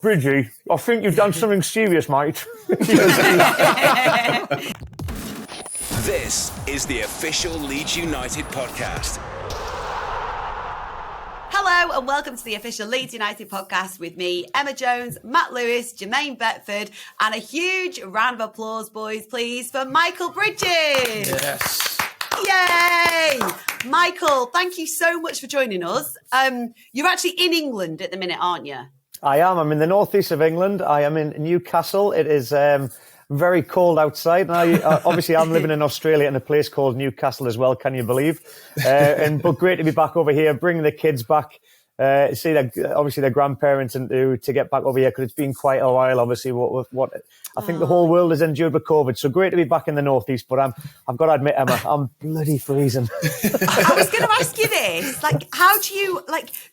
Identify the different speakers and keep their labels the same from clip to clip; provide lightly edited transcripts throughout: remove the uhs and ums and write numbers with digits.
Speaker 1: Bridgie, I think you've done something serious, mate.
Speaker 2: This is the official Leeds United podcast.
Speaker 3: Hello and welcome to the official Leeds United podcast with me, Emma Jones, Matt Lewis, Jermaine Beckford, and a huge round of applause, boys, please, for Michael Bridges.
Speaker 4: Yes.
Speaker 3: Yay! Michael, thank you so much for joining us. You're actually in England at the minute, aren't you?
Speaker 1: I am. I'm in the northeast of England. I am in Newcastle. It is very cold outside. And obviously, I'm living in Australia in a place called Newcastle as well. Can you believe? But great to be back over here, bringing the kids back. See obviously their grandparents and to get back over here because it's been quite a while. Obviously, what I think the whole world has endured with COVID. So great to be back in the northeast. But I've got to admit, Emma, I'm bloody freezing.
Speaker 3: I was going to ask you this: how do you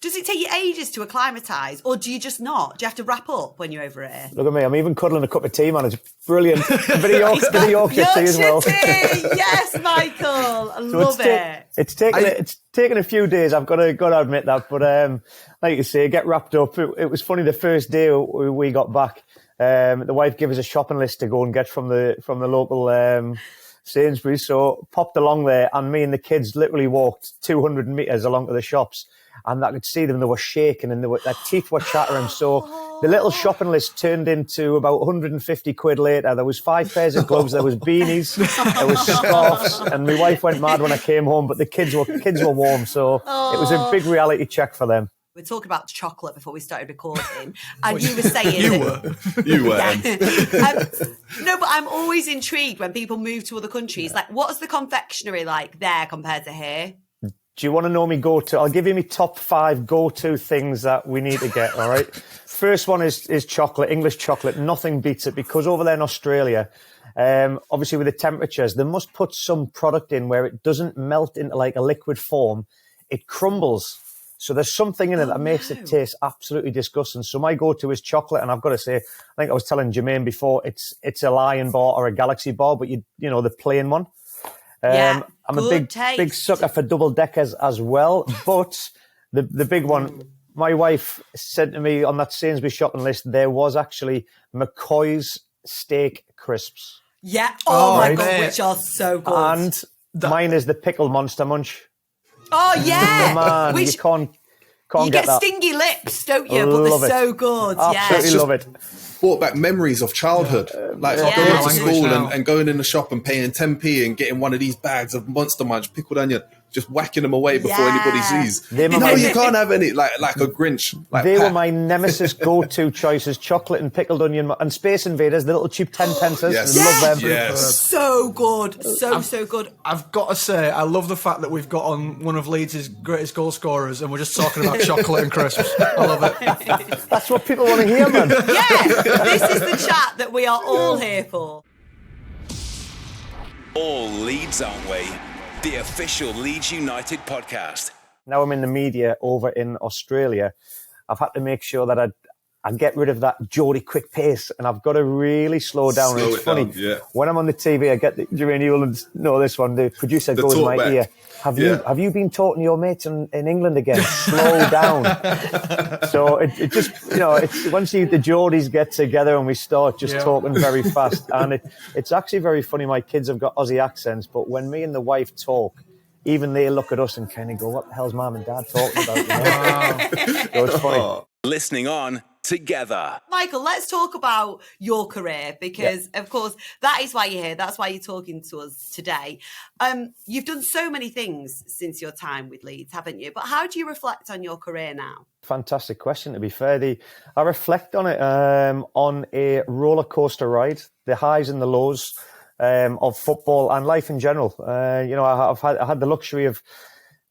Speaker 3: Does it take you ages to acclimatise, or do you just not? Do you have to wrap up when you're over here?
Speaker 1: Look at me! I'm even cuddling a cup of tea, man. It's brilliant. A bit of Yorkshire tea as well.
Speaker 3: Yes, Michael, I love it.
Speaker 1: It's taken a few days. I've got to admit that, but like you say, get wrapped up. It was funny the first day we got back. The wife gave us a shopping list to go and get from the local Sainsbury's. So popped along there, and me and the kids literally walked 200 metres along to the shops, and I could see them. They were shaking, and their teeth were chattering. So the little shopping list turned into about 150 quid later. There was 5 pairs of gloves, there was beanies, there was scarves, and my wife went mad when I came home. But the kids were warm, so it was a big reality check for them.
Speaker 3: We were talking about chocolate before we started recording, and you were saying
Speaker 4: You were.
Speaker 3: No, but I'm always intrigued when people move to other countries. Like, what is the confectionery like there compared to here?
Speaker 1: Do you want to know me go-to? I'll give you my top 5 go-to things that we need to get, all right? First one is chocolate, English chocolate. Nothing beats it because over there in Australia, obviously with the temperatures, they must put some product in where it doesn't melt into like a liquid form. It crumbles. So there's something in it that makes it taste absolutely disgusting. So my go-to is chocolate, and I've got to say, I think I was telling Jermaine before, it's a Lion bar or a Galaxy bar, but you know the plain one. I'm a big sucker for double deckers as well. But the big one, my wife said to me on that Sainsbury's shopping list, there was actually McCoy's steak crisps.
Speaker 3: Yeah. Oh my God, which are so good.
Speaker 1: And mine is the pickle monster munch.
Speaker 3: Oh yeah,
Speaker 1: man, you can't
Speaker 3: you
Speaker 1: get that.
Speaker 3: Stingy lips, don't you? But they're so good.
Speaker 1: Absolutely love it.
Speaker 5: Brought back memories of childhood, going to school and going in the shop and paying 10p and getting one of these bags of Monster Munch pickled onion, just whacking them away before anybody sees. You can't have any like a Grinch.
Speaker 1: They were my nemesis go-to choices: chocolate and pickled onion and Space Invaders, the little cheap 10 pences.
Speaker 5: Yes.
Speaker 1: Love them.
Speaker 5: Yes.
Speaker 3: So good, so good.
Speaker 4: I've got to say, I love the fact that we've got on one of Leeds' greatest goal scorers, and we're just talking about chocolate and crisps. I love it.
Speaker 1: That's what people want to hear, man.
Speaker 3: Yeah. This is the chat that we are all here for.
Speaker 2: All Leeds, aren't we? The official Leeds United podcast.
Speaker 1: Now I'm in the media over in Australia. I've had to make sure that I get rid of that Geordie quick pace, and I've got to really slow down. It's funny. When I'm on the TV, I get Jermaine, you'll know this one. The producer goes in my ear. Have you been talking to your mates in England again? Slow down. So it just, it's once the Geordies get together and we start just talking very fast. And it's actually very funny. My kids have got Aussie accents, but when me and the wife talk, even they look at us and kind of go, what the hell's mum and dad talking about? So it's funny.
Speaker 2: Listening on together.
Speaker 3: Michael, let's talk about your career because, of course, that is why you're here. That's why you're talking to us today. You've done so many things since your time with Leeds, haven't you? But how do you reflect on your career now?
Speaker 1: Fantastic question, to be fair. I reflect on it on a roller coaster ride, the highs and the lows of football and life in general. I had the luxury of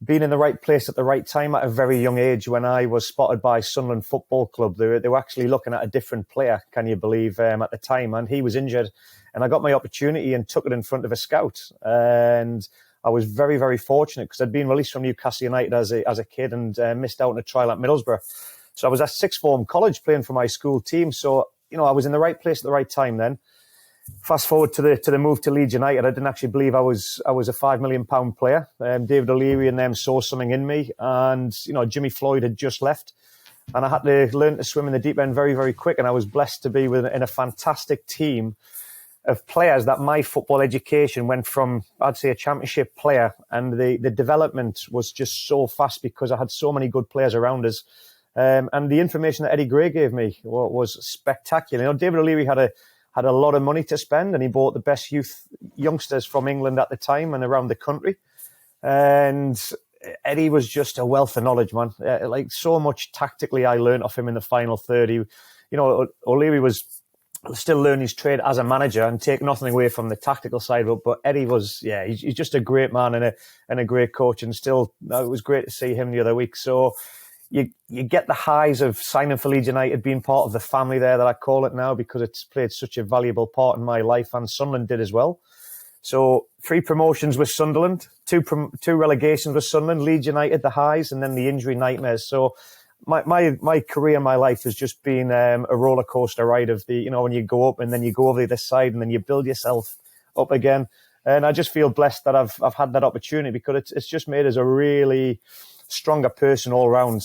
Speaker 1: being in the right place at the right time at a very young age. When I was spotted by Sunderland Football Club, they were actually looking at a different player, can you believe, at the time, and he was injured, and I got my opportunity and took it in front of a scout, and I was very, very fortunate because I'd been released from Newcastle United as a kid and missed out on a trial at Middlesbrough. So I was at sixth form college playing for my school team, so I was in the right place at the right time then. Fast forward to the move to Leeds United, I didn't actually believe I was a £5 million player. David O'Leary and them saw something in me, and Jimmy Floyd had just left, and I had to learn to swim in the deep end very, very quick. And I was blessed to be in a fantastic team of players that my football education went from, I'd say, a championship player, and the development was just so fast because I had so many good players around us. And the information that Eddie Gray gave me was spectacular. You know, David O'Leary had a lot of money to spend, and he bought the best youngsters from England at the time and around the country. And Eddie was just a wealth of knowledge, man. Like, so much tactically I learned off him in the final third. O'Leary was still learning his trade as a manager and take nothing away from the tactical side. But Eddie was, he's just a great man and a great coach. And still, it was great to see him the other week. So you get the highs of signing for Leeds United, being part of the family there, that I call it now, because it's played such a valuable part in my life, and Sunderland did as well. So 3 promotions with Sunderland, 2 relegations with Sunderland, Leeds United, the highs, and then the injury nightmares. So my career, my life has just been a roller coaster ride of when you go up and then you go over the other side and then you build yourself up again. And I just feel blessed that I've had that opportunity, because it's just made us a really stronger person all round,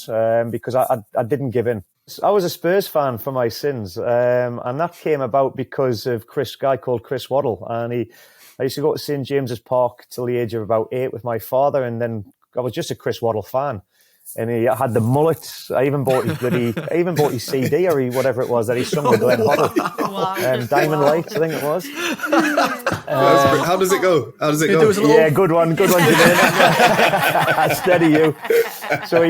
Speaker 1: because I didn't give in. I was a Spurs fan for my sins, and that came about because of a guy called Chris Waddle. And I used to go to St James's Park till the age of about 8 with my father, and then I was just a Chris Waddle fan. And he had the mullet. I even bought his CD or whatever it was that he sung with Glenn Hoddle.
Speaker 3: Wow.
Speaker 1: Diamond Lights, I think it was.
Speaker 5: How does it go?
Speaker 1: Yeah, good one, Jermaine. Steady you. So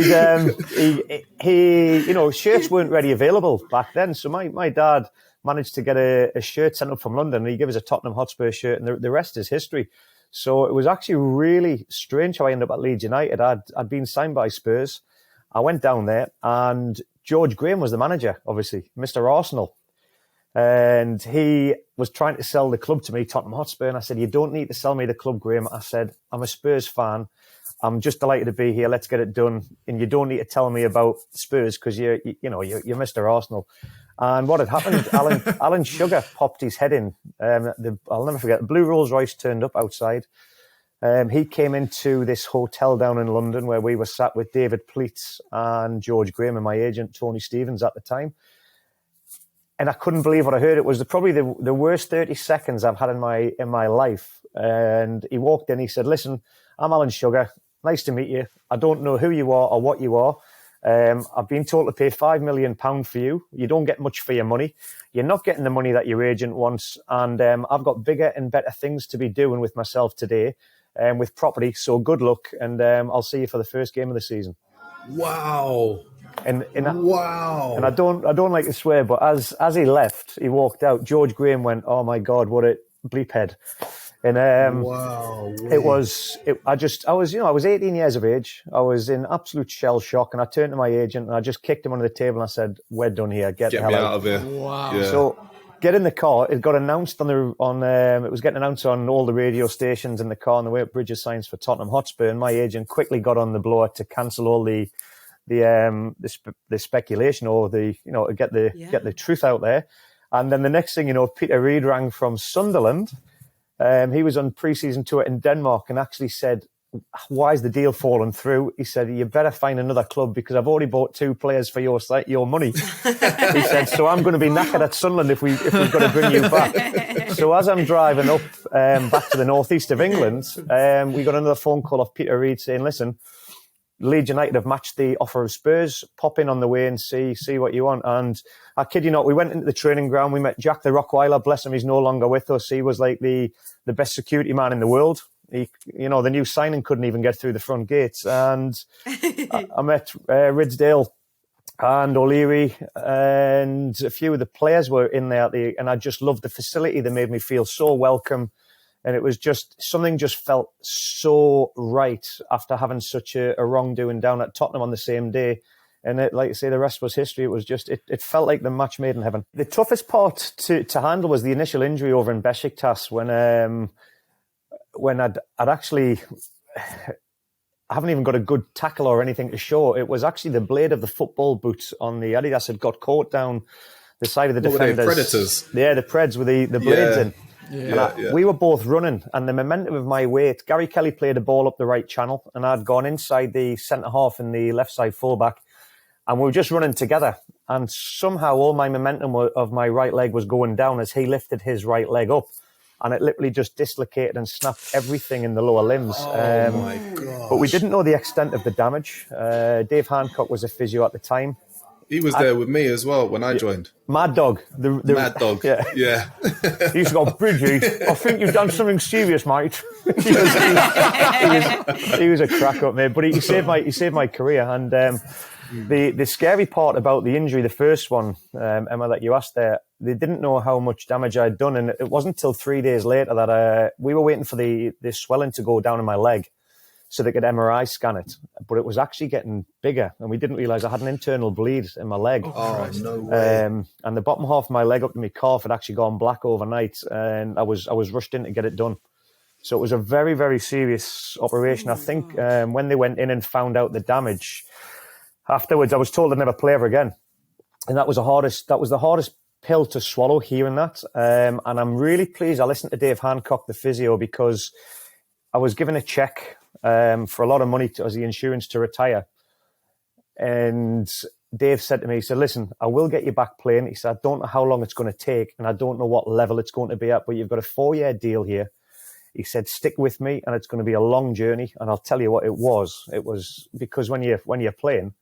Speaker 1: he shirts weren't ready available back then. So my dad managed to get a shirt sent up from London, and he gave us a Tottenham Hotspur shirt, and the rest is history. So it was actually really strange how I ended up at Leeds United. I'd been signed by Spurs. I went down there, and George Graham was the manager, obviously, Mr. Arsenal. And he was trying to sell the club to me, Tottenham Hotspur. And I said, "You don't need to sell me the club, Graham." I said, "I'm a Spurs fan. I'm just delighted to be here. Let's get it done. And you don't need to tell me about Spurs, because you're Mr. Arsenal." And what had happened, Alan Sugar popped his head in. I'll never forget, the blue Rolls Royce turned up outside. He came into this hotel down in London where we were sat with David Pleats and George Graham and my agent, Tony Stevens, at the time. And I couldn't believe what I heard. It was probably the worst 30 seconds I've had in my life. And he walked in, he said, "Listen, I'm Alan Sugar. Nice to meet you. I don't know who you are or what you are. I've been told to pay £5 million for you. You don't get much for your money. You're not getting the money that your agent wants. And I've got bigger and better things to be doing with myself today, with property. So good luck. And I'll see you for the first game of the season."
Speaker 5: Wow.
Speaker 1: Wow. And I don't like to swear, but as he left, he walked out. George Graham went, "Oh my God, what a bleep head." And
Speaker 5: wow.
Speaker 1: I was 18 years of age. I was in absolute shell shock, and I turned to my agent and I just kicked him under the table and I said, "We're done here. Get the hell out
Speaker 5: of here."
Speaker 4: Wow.
Speaker 5: Yeah.
Speaker 1: So get in the car. It got announced it was getting announced on all the radio stations in the car on the way up Bridges signs for Tottenham Hotspur, and my agent quickly got on the blower to cancel all the speculation, or to get the truth out there. And then the next thing you know, Peter Reid rang from Sunderland. He was on pre-season tour in Denmark and actually said, "Why is the deal falling through?" He said, "You better find another club, because I've already bought 2 players for your money." He said, "So I'm going to be knackered at Sunderland if we've got to bring you back." So as I'm driving up back to the northeast of England, we got another phone call off Peter Reid saying, "Listen, Leeds United have matched the offer of Spurs. Pop in on the way and see what you want." And I kid you not, we went into the training ground. We met Jack the Rockweiler. Bless him, he's no longer with us. He was like the best security man in the world. The new signing couldn't even get through the front gates. And I met Ridsdale and O'Leary, and a few of the players were in there. And I just loved the facility. They made me feel so welcome. And it was something just felt so right after having such a wrongdoing down at Tottenham on the same day. And like I say, the rest was history. It was just, it felt like the match made in heaven. The toughest part to handle was the initial injury over in Besiktas when I'd actually, I haven't even got a good tackle or anything to show. It was actually the blade of the football boot on the Adidas had got caught down the side of the defenders.
Speaker 5: Were they Predators?
Speaker 1: Yeah, the Preds with the blades in.
Speaker 5: Yeah.
Speaker 1: We were both running, and the momentum of my weight, Gary Kelly played a ball up the right channel, and I'd gone inside the centre half and the left side fullback, And we were just running together. And somehow all my momentum of my right leg was going down as he lifted his right leg up. And it literally just dislocated and snapped everything in the lower limbs.
Speaker 5: Oh, my God.
Speaker 1: But we didn't know the extent of the damage. Dave Hancock was a physio at the time.
Speaker 5: He was there with me as well when I joined.
Speaker 1: Mad Dog.
Speaker 5: Mad Dog. Yeah.
Speaker 1: He used to go, Bridgie, I think you've done something serious, mate. he was a crack up, mate. But he saved my career. And the scary part about the injury, the first one, Emma, that you asked there, they didn't know how much damage I'd done. And it wasn't until 3 days later that we were waiting for the swelling to go down in my leg so they could MRI scan it. But it was actually getting bigger. And we didn't realise I had an internal bleed in my leg.
Speaker 5: Oh, no way.
Speaker 1: And the bottom half of my leg up to my calf had actually gone black overnight. And I was rushed in to get it done. So it was a very, very serious operation. I think when they went in and found out the damage, afterwards I was told I'd never play ever again. And that was the hardest pill to swallow, hearing that. And I'm really pleased I listened to Dave Hancock, the physio, because I was given a cheque for a lot of money as the insurance to retire. And Dave said to me, he said, listen, I will get you back playing. He said, I don't know how long it's going to take and I don't know what level it's going to be at, but you've got a 4-year deal here. He said, stick with me and it's going to be a long journey. And I'll tell you what it was. It was because when you're playing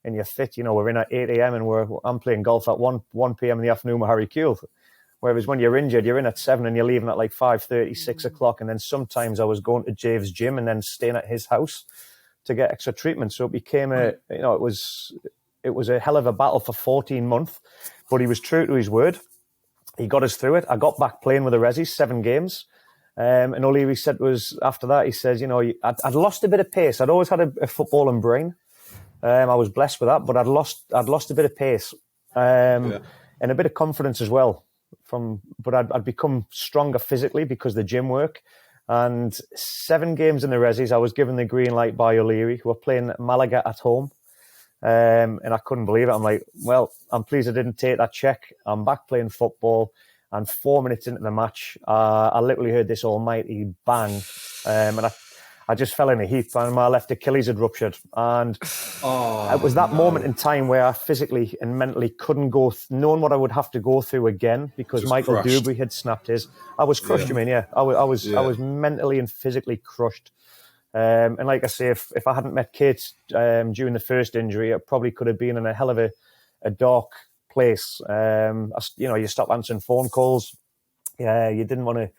Speaker 1: and you're fit, we're in at 8 a.m. and I'm playing golf at 1 p.m. in the afternoon with Harry Kuehl. Whereas when you're injured, you're in at 7 and you're leaving at like 5:30, 6 o'clock. And then sometimes I was going to Dave's gym and then staying at his house to get extra treatment. So it became it was a hell of a battle for 14 months, but he was true to his word. He got us through it. I got back playing with the Rezzies, 7 games. And all he said was, after that, he says, I'd lost a bit of pace. I'd always had a footballing brain. I was blessed with that, but I'd lost a bit of pace and a bit of confidence as well. But I'd become stronger physically because of the gym work. And 7 games in the Rezzies, I was given the green light by O'Leary, who were playing Malaga at home. And I couldn't believe it. I'm like, well, I'm pleased I didn't take that check. I'm back playing football. And 4 minutes into the match, I literally heard this almighty bang. And I just fell in a heap and my left Achilles had ruptured. And it was that moment in time where I physically and mentally couldn't go, knowing what I would have to go through again because just Michael crushed. Dubry had snapped his. I was crushed, I was mentally and physically crushed. And like I say, if I hadn't met Kate during the first injury, I probably could have been in a hell of a dark place. You stop answering phone calls. You didn't want to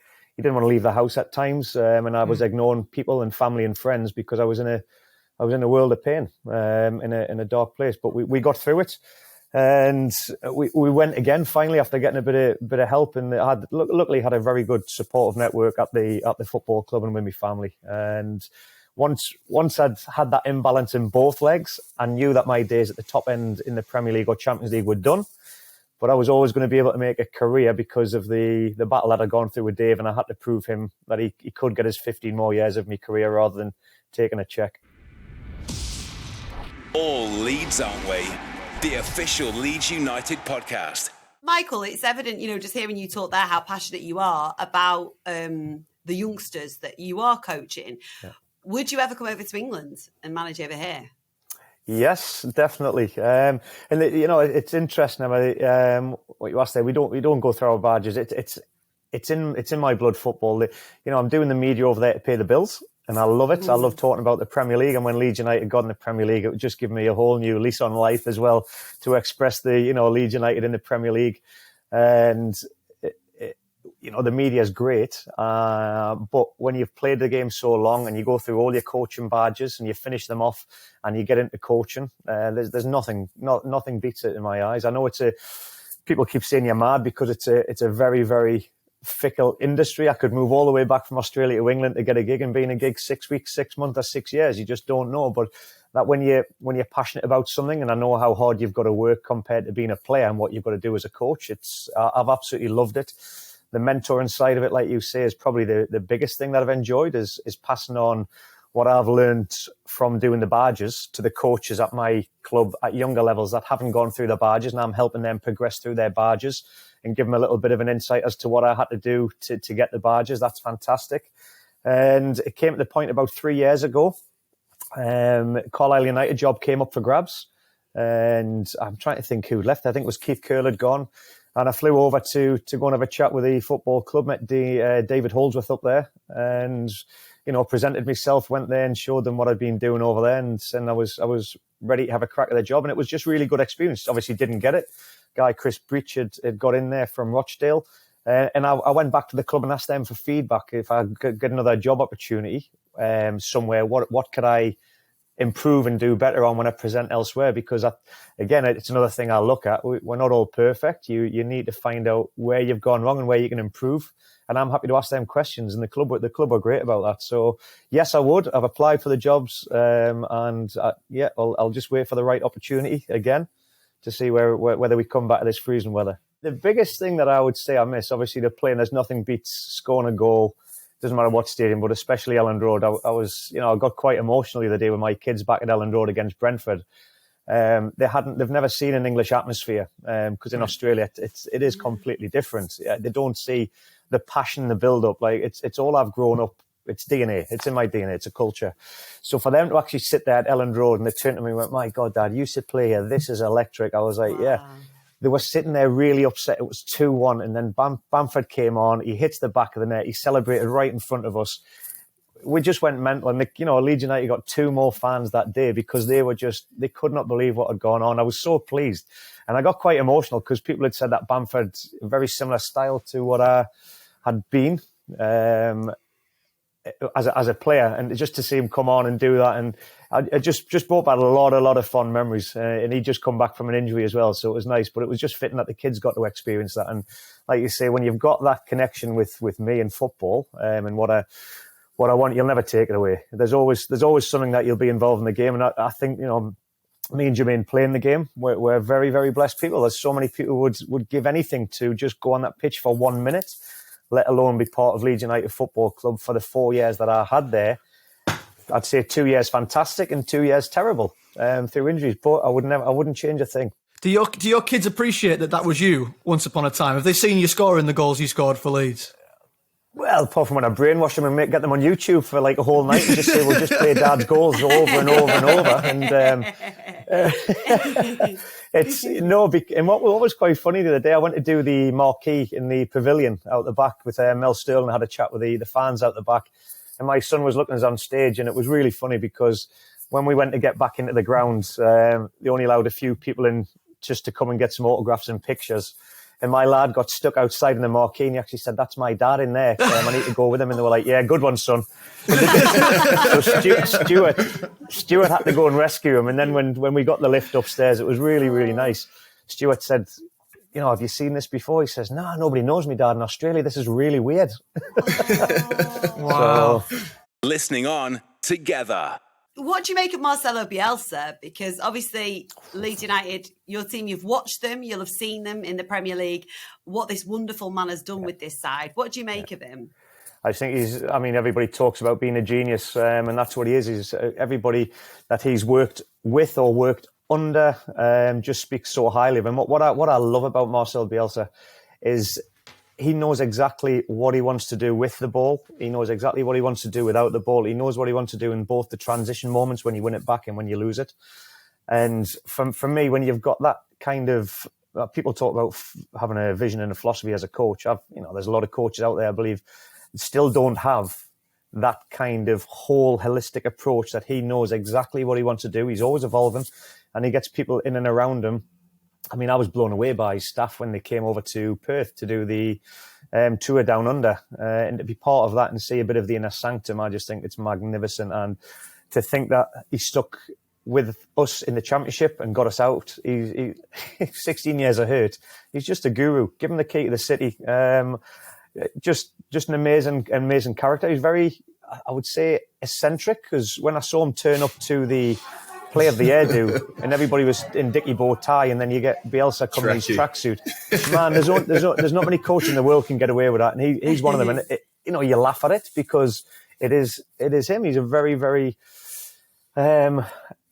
Speaker 1: leave the house at times, and I was ignoring people and family and friends because I was in a world of pain, in a dark place. But we got through it, and we went again finally after getting a bit of help. And luckily had a very good supportive network at the football club and with my family. And once I'd had that imbalance in both legs, I knew that my days at the top end in the Premier League or Champions League were done. But I was always going to be able to make a career because of the battle that I'd gone through with Dave, and I had to prove him that he could get his 15 more years of my career rather than taking a cheque.
Speaker 2: All Leeds, aren't we? The official Leeds United podcast.
Speaker 3: Michael, it's evident, just hearing you talk there, how passionate you are about the youngsters that you are coaching. Yeah. Would you ever come over to England and manage over here?
Speaker 1: Yes, definitely. And it's interesting. What you asked there, we don't go through our badges. It's in my blood, football. I'm doing the media over there to pay the bills, and I love it. I love talking about the Premier League. And when Leeds United got in the Premier League, it would just give me a whole new lease on life as well to express the Leeds United in the Premier League. And the media is great, but when you've played the game so long and you go through all your coaching badges and you finish them off and you get into coaching, there's nothing beats it in my eyes. I know people keep saying you're mad because it's a very, very fickle industry. I could move all the way back from Australia to England to get a gig and be in a gig 6 weeks, 6 months or 6 years. You just don't know. But that when you're passionate about something, and I know how hard you've got to work compared to being a player and what you've got to do as a coach, I've absolutely loved it. The mentoring side of it, like you say, is probably the biggest thing that I've enjoyed is passing on what I've learned from doing the badges to the coaches at my club at younger levels that haven't gone through the badges, and I'm helping them progress through their badges and give them a little bit of an insight as to what I had to do to get the badges. That's fantastic. And it came to the point about 3 years ago, Carlisle United job came up for grabs. And I'm trying to think who left. I think it was Keith Curl had gone. And I flew over to go and have a chat with the football club, met David Holdsworth up there, and presented myself, went there and showed them what I'd been doing over there, and I was ready to have a crack at the job, and it was just really good experience. Obviously, didn't get it. Guy Chris Breach had got in there from Rochdale, and I went back to the club and asked them for feedback if I could get another job opportunity somewhere. What could I improve and do better on when I present elsewhere? Because again, it's another thing I'll look at. We're not all perfect. You need to find out where you've gone wrong and where you can improve. And I'm happy to ask them questions. And the club are great about that. So yes, I would. I've applied for the jobs, I'll just wait for the right opportunity again to see whether we come back to this freezing weather. The biggest thing that I would say I miss, obviously, the playing. There's nothing beats scoring a goal. Doesn't matter what stadium, but especially Elland Road. I got quite emotional the other day with my kids back at Elland Road against Brentford. They've never seen an English atmosphere because in Australia it is completely different. They don't see the passion, the build up. Like it's all I've grown up. It's DNA. It's in my DNA. It's a culture. So for them to actually sit there at Elland Road and they turned to me and went, "My God, Dad, you used to play here. This is electric." I was like, "Yeah." They were sitting there really upset. It was 2-1, and then Bamford came on. He hits the back of the net. He celebrated right in front of us. We just went mental. And Leeds United got 2 more fans that day because they could not believe what had gone on. I was so pleased, and I got quite emotional because people had said that Bamford, very similar style to what I had been as a player, and just to see him come on and do that, and I just brought back a lot of fond memories. And he'd just come back from an injury as well, so it was nice. But it was just fitting that the kids got to experience that. And like you say, when you've got that connection with me in football, and what I want, you'll never take it away. There's always something that you'll be involved in the game, and I think me and Jermaine playing the game, we're very, very blessed people. There's so many people would give anything to just go on that pitch for 1 minute, let alone be part of Leeds United Football Club for the 4 years that I had there. I'd say 2 years fantastic and 2 years terrible through injuries, but I wouldn't change a thing.
Speaker 4: Do your kids appreciate that was you once upon a time? Have they seen you scoring the goals you scored for Leeds?
Speaker 1: Well, apart from when I brainwash them and get them on YouTube for like a whole night and just say, we'll just play Dad's goals over and over and over. And what was quite funny the other day, I went to do the marquee in the pavilion out the back with Mel Sterling. I had a chat with the fans out the back. And my son was looking at us on stage, and it was really funny because when we went to get back into the grounds, they only allowed a few people in just to come and get some autographs and pictures. And my lad got stuck outside in the marquee, and he actually said, "That's my dad in there. I need to go with him." And they were like, "Yeah, good one, son." So Stuart had to go and rescue him. And then when we got the lift upstairs, it was really, really nice. Stuart said, "Have you seen this before?" He says, "No, nobody knows me, Dad, in Australia. This is really weird."
Speaker 4: Wow.
Speaker 1: So,
Speaker 2: Listening on together.
Speaker 3: What do you make of Marcelo Bielsa? Because obviously Leeds United, your team, you've watched them, you'll have seen them in the Premier League, what this wonderful man has done with this side. What do you make of him?
Speaker 1: I think everybody talks about being a genius, and that's what he is. He's everybody that he's worked with or worked under just speaks so highly of him. What I love about Marcelo Bielsa is he knows exactly what he wants to do with the ball. He knows exactly what he wants to do without the ball. He knows what he wants to do in both the transition moments when you win it back and when you lose it. And for me, when you've got that kind of people talk about having a vision and a philosophy as a coach. There's a lot of coaches out there, I believe, still don't have that kind of whole holistic approach that he knows exactly what he wants to do. He's always evolving, and he gets people in and around him. I mean, I was blown away by his staff when they came over to Perth to do the tour down under, and to be part of that and see a bit of the inner sanctum. I just think it's magnificent, and to think that he stuck with us in the championship and got us out. He's 16 years of hurt. He's just a guru. Give him the key to the city. Just an amazing character. He's very, I would say, eccentric, because when I saw him turn up to the Play of the Year do, and everybody was in Dickie bow tie, and then you get Bielsa coming in his tracksuit. Man, there's not many coaches in the world can get away with that, and he's one of them. And you laugh at it because it is him. He's a very, very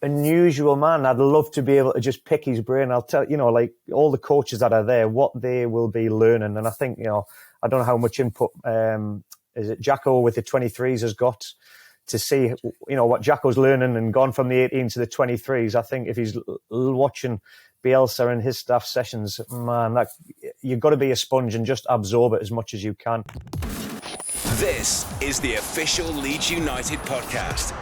Speaker 1: unusual man. I'd love to be able to just pick his brain. I'll tell like all the coaches that are there, what they will be learning. And I think I don't know how much input is it Jacko with the 23s has got to see, what Jacko's learning and gone from the 18 to the 23s. I think if he's watching Bielsa and his staff sessions, man, you've got to be a sponge and just absorb it as much as you can.
Speaker 2: This is the official Leeds United podcast.